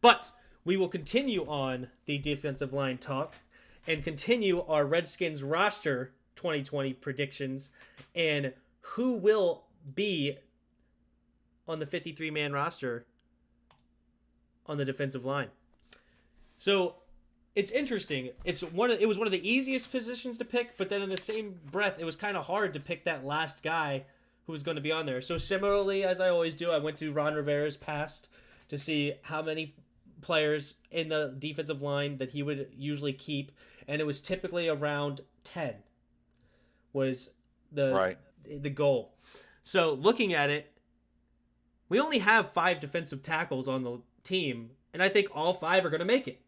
But we will continue on the defensive line talk and continue our Redskins roster 2020 predictions and who will be on the 53-man roster on the defensive line. So it's interesting. It was one of the easiest positions to pick, but then in the same breath, it was kind of hard to pick that last guy who was going to be on there. So similarly, as I always do, I went to Ron Rivera's past to see how many players in the defensive line that he would usually keep, and it was typically around 10 was the goal. So looking at it, we only have 5 defensive tackles on the team, and I think all 5 are going to make it.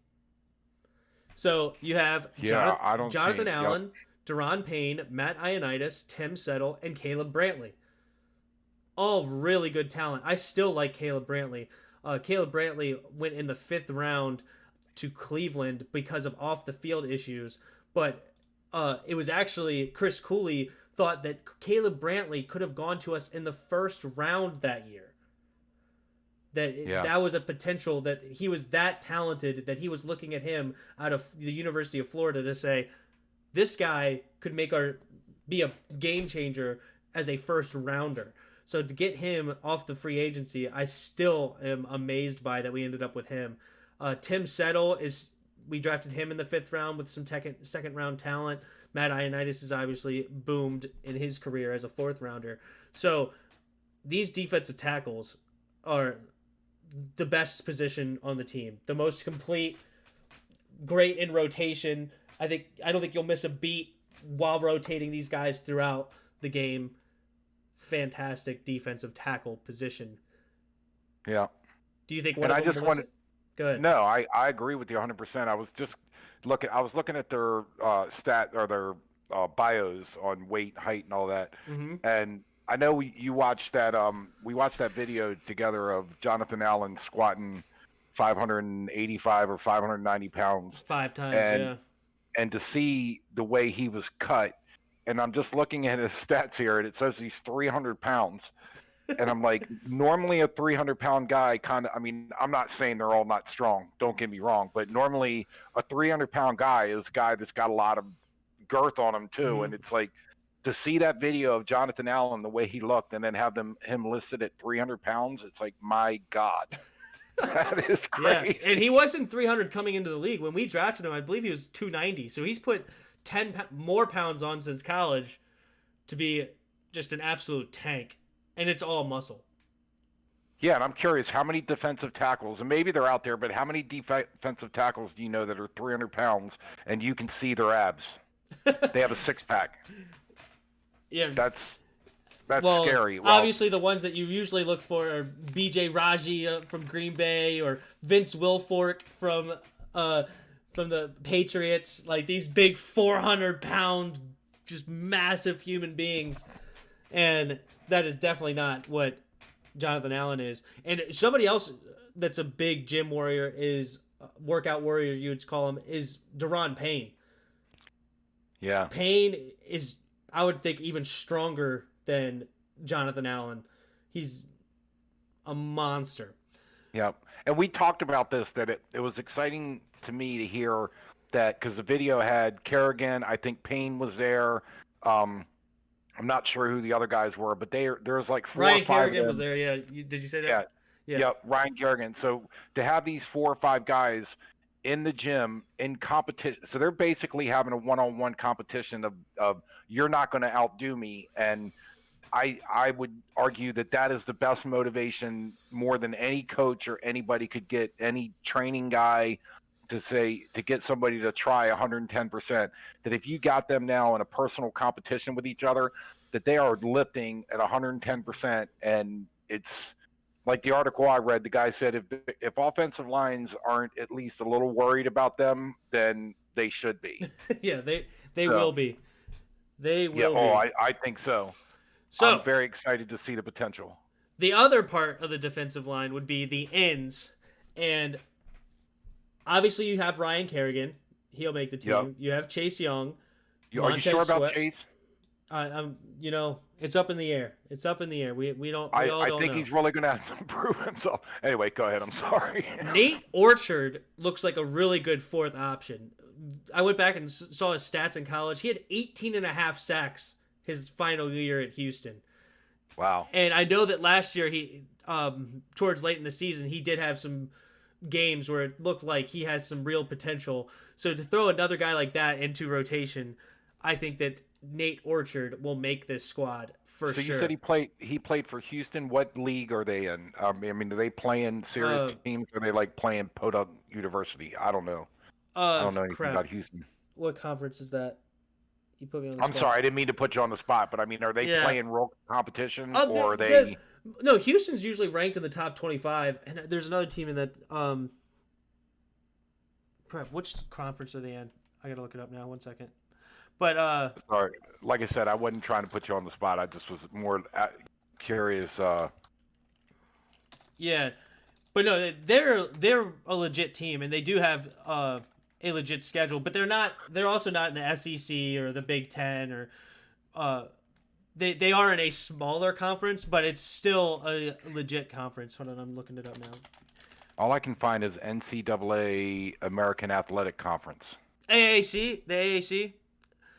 So you have Jonathan Allen, Deron Payne, Matt Ioannidis, Tim Settle, and Caleb Brantley. All really good talent. I still like Caleb Brantley. Caleb Brantley went in the 5th round to Cleveland because of off-the-field issues, but it was actually Chris Cooley thought that Caleb Brantley could have gone to us in the 1st round that year. That was a potential, that he was that talented, that he was looking at him out of the University of Florida to say, this guy could be a game changer as a 1st rounder. So to get him off the free agency, I still am amazed by that we ended up with him. Tim Settle we drafted him in the 5th round with some second round talent. Matt Ioannidis has obviously boomed in his career as a 4th rounder. So these defensive tackles are the best position on the team, the most complete, great in rotation. I don't think you'll miss a beat while rotating these guys throughout the game. Fantastic defensive tackle position. Yeah. Do you think one of them will miss it? Go ahead. No, I agree with you 100%. I was looking at their their bios on weight, height, and all that, and I know we watched that video together of Jonathan Allen squatting 585 or 590 pounds 5 times, and to see the way he was cut, and I'm just looking at his stats here, and it says he's 300 pounds, and I'm like, normally a 300-pound guy I'm not saying they're all not strong, don't get me wrong, but normally a 300-pound guy is a guy that's got a lot of girth on him too, and it's like, to see that video of Jonathan Allen, the way he looked, and then have him listed at 300 pounds, it's like, my God. That is crazy. Yeah, and he wasn't 300 coming into the league. When we drafted him, I believe he was 290. So he's put 10 more pounds on since college to be just an absolute tank. And it's all muscle. Yeah, and I'm curious, how many defensive tackles, and maybe they're out there, but how many defensive tackles do you know that are 300 pounds and you can see their abs? They have a 6-pack. Yeah, that's scary. Well, obviously, the ones that you usually look for are B.J. Raji from Green Bay or Vince Wilfork from the Patriots. Like these big 400-pound, just massive human beings, and that is definitely not what Jonathan Allen is. And somebody else that's a big gym warrior workout warrior, you would call him, is Deron Payne. Yeah, Payne is, I would think, even stronger than Jonathan Allen. He's a monster. Yeah, and we talked about this, that it was exciting to me to hear that, because the video had Kerrigan, I think Payne was there. I'm not sure who the other guys were, but there was like 4 Ryan or 5 Kerrigan was there, yeah. Did you say that? Yeah, Ryan Kerrigan. So to have these 4 or 5 guys in the gym in competition, so they're basically having a one-on-one competition of you're not going to outdo me, and I would argue that is the best motivation, more than any coach or anybody could get, any training guy, to get somebody to try 110%, that if you got them now in a personal competition with each other, that they are lifting at 110%, and it's like the article I read, the guy said if offensive lines aren't at least a little worried about them, then they should be. Yeah, they will be. They will be. I think so. So I'm very excited to see the potential. The other part of the defensive line would be the ends, and obviously you have Ryan Kerrigan. He'll make the team. Yep. You have Chase Young. Are you sure about Chase? It's up in the air. It's up in the air. We don't. We all I don't think know. he's really going to have to prove himself. Anyway, go ahead. I'm sorry. Nate Orchard looks like a really good fourth option. I went back and saw his stats in college. He had 18 and a half sacks his final year at Houston. Wow. And I know that last year he, towards late in the season, he did have some games where it looked like he has some real potential. So to throw another guy like that into rotation, I think that Nate Orchard will make this squad for So sure. you said he played for Houston. What league are they in? I mean, are they playing serious teams? Or are they like playing Podunk University? I don't know. I don't know anything about Houston. What conference is that? You put me on the I'm spot. sorry, I didn't mean to put you on the spot, but I mean, are they playing real competition or are they? No, Houston's usually ranked in the top 25, and there's another team in that. Crap, which conference are they in? I gotta look it up now. 1 second. But sorry, like I said, I wasn't trying to put you on the spot. I just was more curious. Yeah, but no, they're a legit team, and they do have a legit schedule. But they're also not in the SEC or the Big Ten or they are in a smaller conference, but it's still a legit conference. Hold on, I'm looking it up now. All I can find is NCAA American Athletic Conference. AAC, the AAC.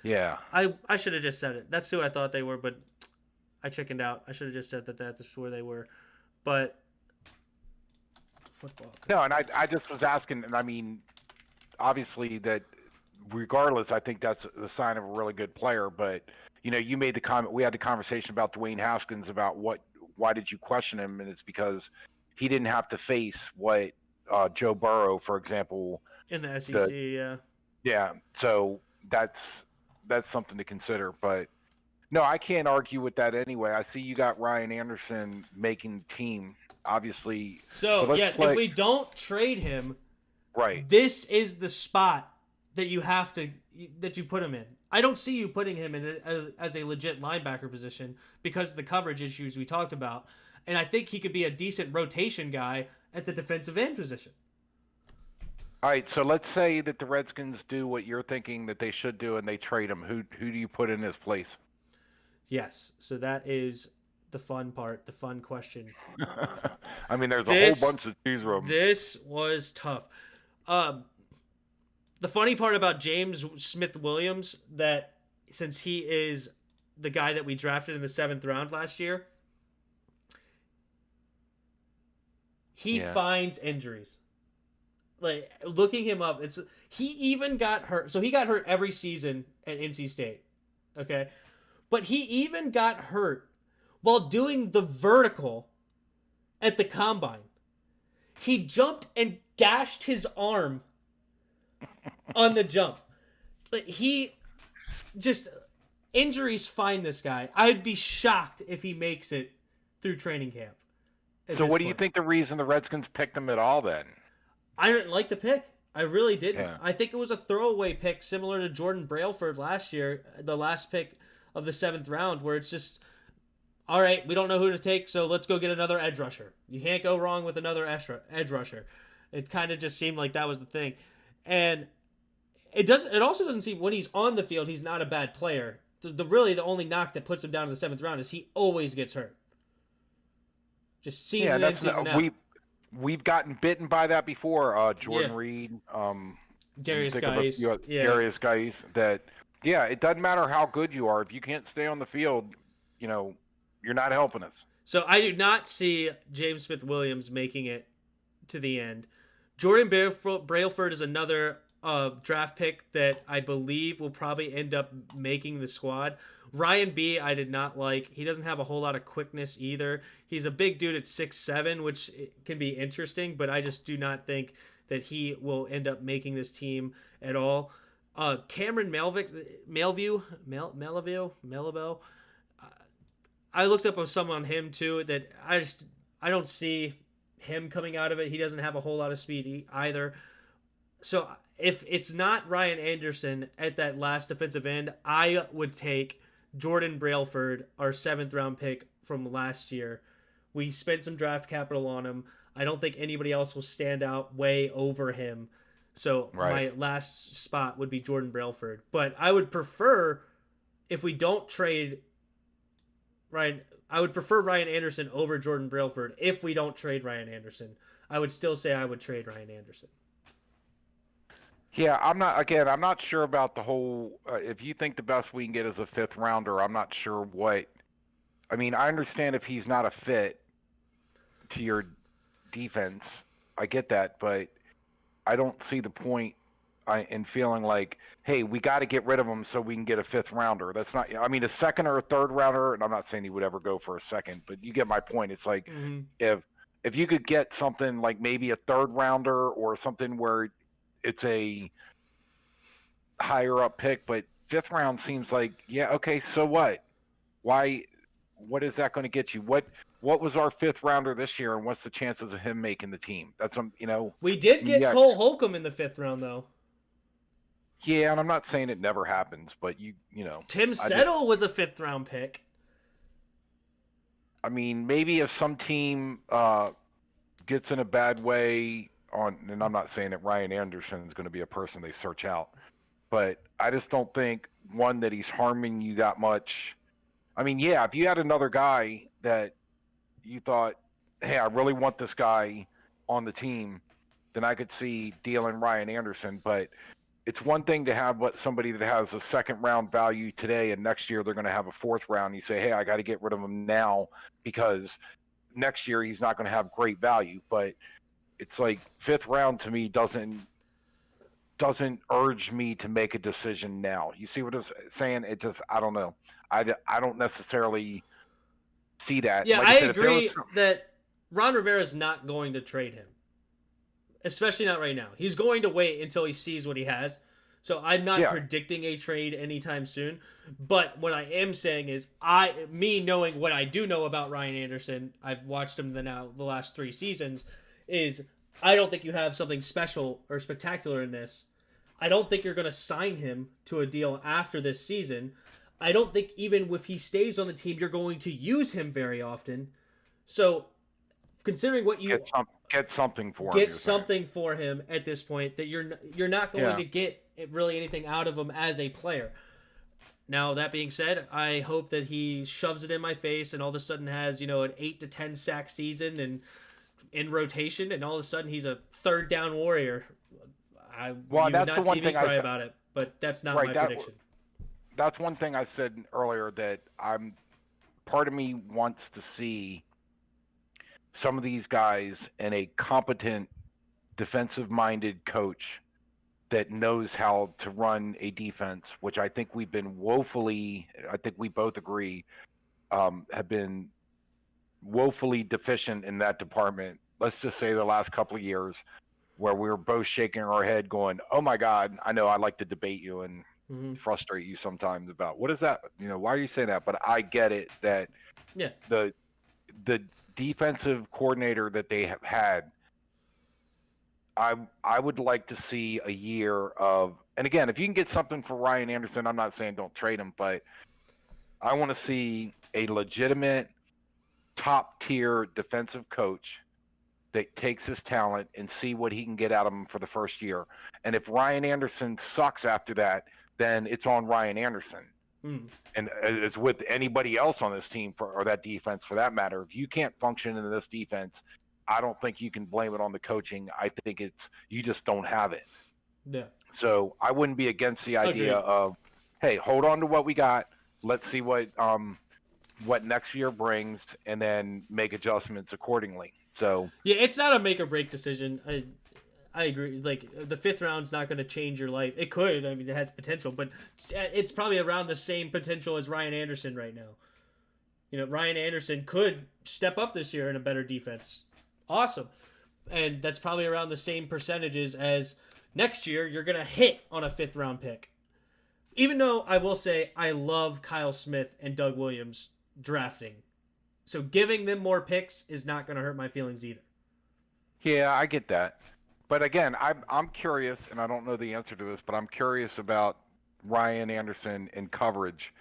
Yeah. I should have just said it. That's who I thought they were, but I chickened out. I should have just said that's where they were. But football. No, and I just was asking, and I mean, obviously that regardless, I think that's the sign of a really good player. But you made the comment. We had the conversation about Dwayne Haskins about why did you question him, and it's because he didn't have to face what Joe Burrow, for example, in the SEC. Yeah. Yeah. So that's something to consider. But no, I can't argue with that anyway. I see you got Ryan Anderson making the team, obviously. So yes, if we don't trade him, right, this is the spot that you put him in. I don't see you putting him in as a legit linebacker position because of the coverage issues we talked about, and I think he could be a decent rotation guy at the defensive end position. All right, so let's say that the Redskins do what you're thinking that they should do, and they trade him. Who do you put in his place? Yes, so that is the fun part, the fun question. I mean, there's a whole bunch of choose from. This was tough. The funny part about James Smith-Williams, that since he is the guy that we drafted in the 7th round last year, he finds injuries. Like, looking him up, he even got hurt. So he got hurt every season at NC State. Okay? But he even got hurt while doing the vertical at the combine. He jumped and gashed his arm on the jump. Like, injuries find this guy. I'd be shocked if he makes it through training camp. So what do you think the reason the Redskins picked him at all then? I didn't like the pick. I really didn't. Yeah. I think it was a throwaway pick similar to Jordan Brailford last year, the last pick of the 7th round, where it's just, all right, we don't know who to take, so let's go get another edge rusher. You can't go wrong with another edge rusher. It kind of just seemed like that was the thing. And it also doesn't seem, when he's on the field, he's not a bad player. The only knock that puts him down in the 7th round is he always gets hurt. Just season in, season out. We've gotten bitten by that before. Jordan Reed, Darius Guice. Darius Guice. That, it doesn't matter how good you are. If you can't stay on the field, you're not helping us. So I do not see James Smith-Williams making it to the end. Jordan Brailford is another draft pick that I believe will probably end up making the squad. Ryan B, I did not like. He doesn't have a whole lot of quickness either. He's a big dude at 6'7", which can be interesting, but I just do not think that he will end up making this team at all. Cameron Melville. I looked up some on him too. That I don't see him coming out of it. He doesn't have a whole lot of speed either. So if it's not Ryan Anderson at that last defensive end, I would take Jordan Brailford, our 7th round pick from last year. We spent some draft capital on him. I don't think anybody else will stand out way over him. So my last spot would be Jordan Brailford. But I would prefer, if we don't trade Ryan, I would prefer Ryan Anderson over Jordan Brailford if we don't trade Ryan Anderson. I would still say I would trade Ryan Anderson. Yeah, I'm not. Again, I'm not sure about the whole. If you think the best we can get is a fifth rounder, I'm not sure what. I mean, I understand if he's not a fit to your defense. I get that, but I don't see the point in feeling like, hey, we got to get rid of him so we can get a fifth rounder. That's not. I mean, a second or a third rounder, and I'm not saying he would ever go for a second, but you get my point. It's like if you could get something like maybe a third rounder or something where it's a higher up pick, but fifth round seems like, yeah, okay, so what? Why? What is that going to get you? What was our fifth rounder this year, and what's the chances of him making the team? That's We did get Cole Holcomb in the fifth round, though. Yeah, and I'm not saying it never happens, but you know. Tim Settle was a fifth round pick. I mean, maybe if some team gets in a bad way and I'm not saying that Ryan Anderson is going to be a person they search out, but I just don't think, one, that he's harming you that much. I mean, yeah, if you had another guy that you thought, hey, I really want this guy on the team, then I could see dealing Ryan Anderson. But it's one thing to have somebody that has a second round value today, and next year they're going to have a fourth round. You say, hey, I got to get rid of him now because next year he's not going to have great value. But it's like fifth round to me doesn't urge me to make a decision now. You see what I'm saying? It just, I don't know. I don't necessarily see that. Yeah, like I agree that Ron Rivera is not going to trade him, especially not right now. He's going to wait until he sees what he has. So I'm not predicting a trade anytime soon. But what I am saying is, me knowing what I do know about Ryan Anderson, I've watched him the last 3 seasons, is I don't think you have something special or spectacular in this. I don't think you're going to sign him to a deal after this season. I don't think even if he stays on the team, you're going to use him very often. So, considering what you get something for him at this point, that you're not going to get really anything out of him as a player. Now, that being said, I hope that he shoves it in my face and all of a sudden has an 8 to 10 sack season and in rotation, and all of a sudden he's a third down warrior. You would not see me cry about it, but that's not my prediction. That's one thing I said earlier, that part of me wants to see some of these guys and a competent defensive-minded coach that knows how to run a defense, which I think we've been I think we both agree, have been woefully deficient in that department. Let's just say the last couple of years, where we were both shaking our head going, oh my God, I know I like to debate you and frustrate you sometimes about what is that, why are you saying that? But I get it that the defensive coordinator that they have had, I would like to see a year of, and again, if you can get something for Ryan Anderson, I'm not saying don't trade him, but I want to see a legitimate top-tier defensive coach that takes his talent and see what he can get out of him for the first year. And if Ryan Anderson sucks after that, then it's on Ryan Anderson. And it's with anybody else on this team or that defense for that matter. If you can't function in this defense, I don't think you can blame it on the coaching. I think you just don't have it. Yeah. So I wouldn't be against the idea of, hey, hold on to what we got. Let's see what next year brings, and then make adjustments accordingly. So yeah, it's not a make or break decision. I agree. Like, the fifth round's not going to change your life. It could. I mean, it has potential, but it's probably around the same potential as Ryan Anderson right now. Ryan Anderson could step up this year in a better defense. Awesome. And that's probably around the same percentages as next year you're going to hit on a fifth round pick. Even though I will say I love Kyle Smith and Doug Williams drafting. So giving them more picks is not going to hurt my feelings either. Yeah, I get that. But again, I'm curious, and I don't know the answer to this, but I'm curious about Ryan Anderson in coverage.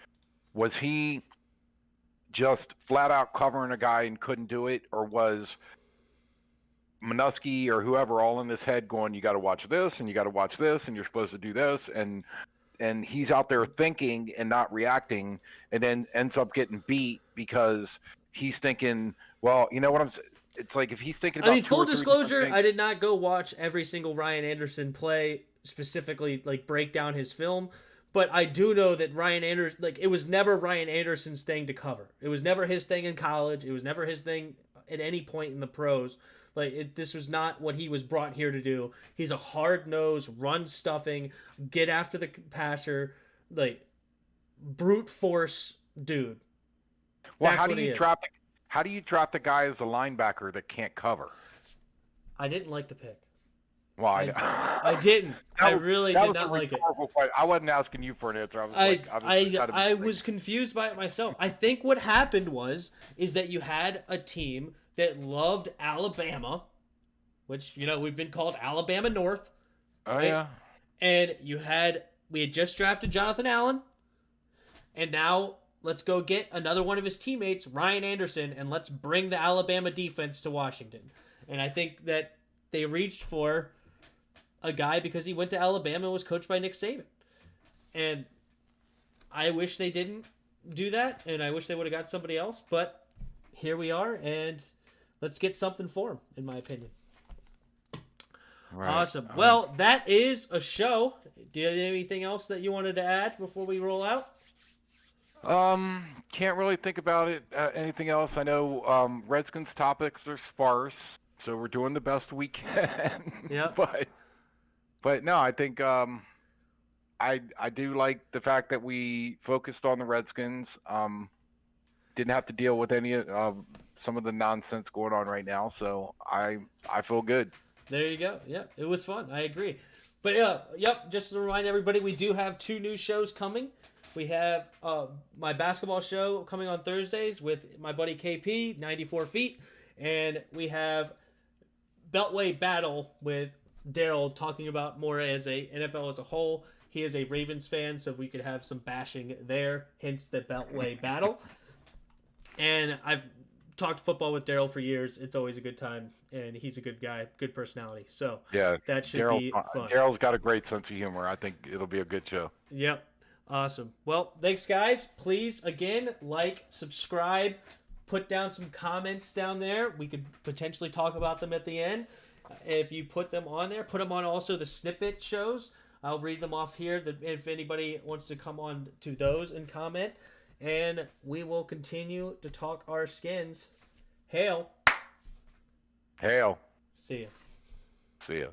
Was he just flat out covering a guy and couldn't do it, or was Minuski or whoever all in his head going, you got to watch this, and you got to watch this, and you're supposed to do this, and and he's out there thinking and not reacting, and then ends up getting beat because he's thinking, well, you know what I'm. It's like if he's thinking about. I mean, two full or three different disclosure, things. I did not go watch every single Ryan Anderson play, specifically like break down his film, but I do know that Ryan Anderson, like, it was never Ryan Anderson's thing to cover. It was never his thing in college. It was never his thing at any point in the pros. Like, this was not what he was brought here to do. He's a hard-nosed, run-stuffing, get after the passer, like, brute force dude. Well, That's how do what he you is. draft? How do you draft a guy as a linebacker that can't cover? I didn't like the pick. Well, I didn't. I really did not like it. I wasn't asking you for an answer. I was confused by it myself. I think what happened is that you had a team that loved Alabama, which, you know, we've been called Alabama North. Oh, right? yeah. And we had just drafted Jonathan Allen, and now let's go get another one of his teammates, Ryan Anderson, and let's bring the Alabama defense to Washington. And I think that they reached for a guy because he went to Alabama and was coached by Nick Saban. And I wish they didn't do that, and I wish they would have got somebody else, but here we are, and let's get something for him, in my opinion. Right. Awesome. Well, that is a show. Do you have anything else that you wanted to add before we roll out? Can't really think about it. Anything else? I know Redskins topics are sparse, so we're doing the best we can. Yeah. But no, I think I do like the fact that we focused on the Redskins. Didn't have to deal with any of some of the nonsense going on right now, so I feel good. There you go. Yeah, it was fun. I agree. But yep, just to remind everybody, we do have 2 new shows coming. We have my basketball show coming on Thursdays with my buddy KP, 94 Feet. And we have Beltway Battle with Daryl talking about more as a NFL as a whole. He is a Ravens fan, so we could have some bashing there, hence the Beltway Battle. And I've talked football with Daryl for years. It's always a good time, and he's a good guy, good personality. So yeah, that should be fun. Daryl's got a great sense of humor. I think it'll be a good show. Yep. Awesome. Well, thanks, guys. Please, again, like, subscribe, put down some comments down there. We could potentially talk about them at the end. If you put them on there, put them on also the snippet shows. I'll read them off here if anybody wants to come on to those and comment. And we will continue to talk our skins. Hail. Hail. See ya. See ya.